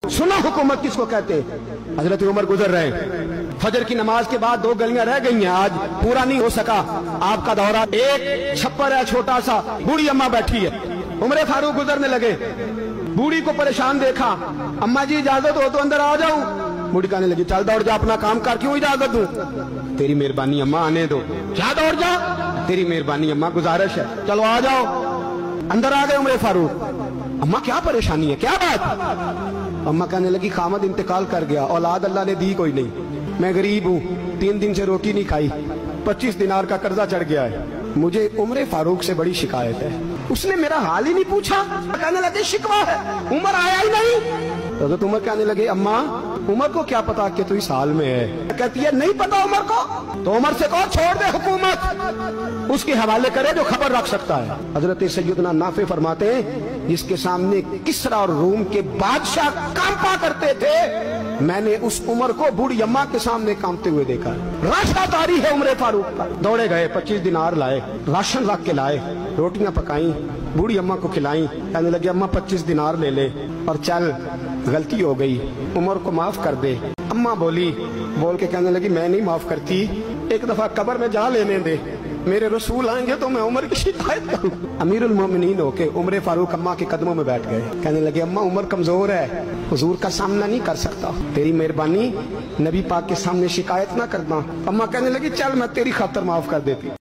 सुना हुकूमत किसको कहते हैं। हजरत उमर गुजर रहे हैं, फजर की नमाज के बाद 2 गलियां रह गई हैं, आज पूरा नहीं हो सका आपका दौरा। एक छप्पर है छोटा सा, बूढ़ी अम्मा बैठी है, उमर फारूक गुजरने लगे, बूढ़ी को परेशान देखा, अम्मा जी इजाजत हो तो अंदर आ जाऊं। बूढ़ी कहने लगी चल दौड़ जा, अपना काम कर, क्यों इजाजत दूं? तेरी मेहरबानी अम्मा, आने दो। क्या दौड़ जा? तेरी मेहरबानी अम्मा, गुजारिश है, चलो आ जाओ। अंदर आ गए उमर फारूक। अम्मा क्या परेशानी है, क्या बात? अम्मा कहने लगी खामद इंतकाल कर गया, औलाद अल्लाह ने दी कोई नहीं, मैं गरीब हूँ, 3 दिन से रोटी नहीं खाई, 25 दिनार का कर्जा चढ़ गया है, मुझे उमर फारूक से बड़ी शिकायत है। उसने मेरा हाल ही नहीं पूछा। कहने लगे शिकवा है, उमर आया ही नहीं। तो उमर कहने लगे अम्मा उमर को क्या पता कि तू इस हाल में है? कहती है नहीं पता उमर को, तो उमर से कहो छोड़ दे हुकूमत, उसके हवाले करे जो खबर रख सकता है। हजरत सैयदना नाफे फरमाते हैं जिसके सामने किसरा और रूम के बादशाह कांपा करते थे, मैंने उस उमर को बूढ़ी अम्मा के सामने कांपते हुए देखा। राशादारी है उमर फारूक का। दौड़े गए, 25 दिनार लाए, राशन रख के लाए, रोटियां पकाई, बूढ़ी अम्मा को खिलाई। कहने लगे अम्मा 25 दिनार ले ले और चल, गलती हो गई, उमर को माफ कर दे। अम्मा बोली, बोल के कहने लगी मैं नहीं माफ करती, एक दफा कब्र में जा लेने दे, मेरे रसूल आएंगे तो मैं उमर की शिकायत करूं। अमीरुल मोमिनीन होके उमर फारूक अम्मा के कदमों में बैठ गए। कहने लगे अम्मा उमर कमजोर है, हुजूर का सामना नहीं कर सकता, तेरी मेहरबानी नबी पाक के सामने शिकायत ना करना। अम्मा कहने लगी चल मैं तेरी खातर माफ कर देती।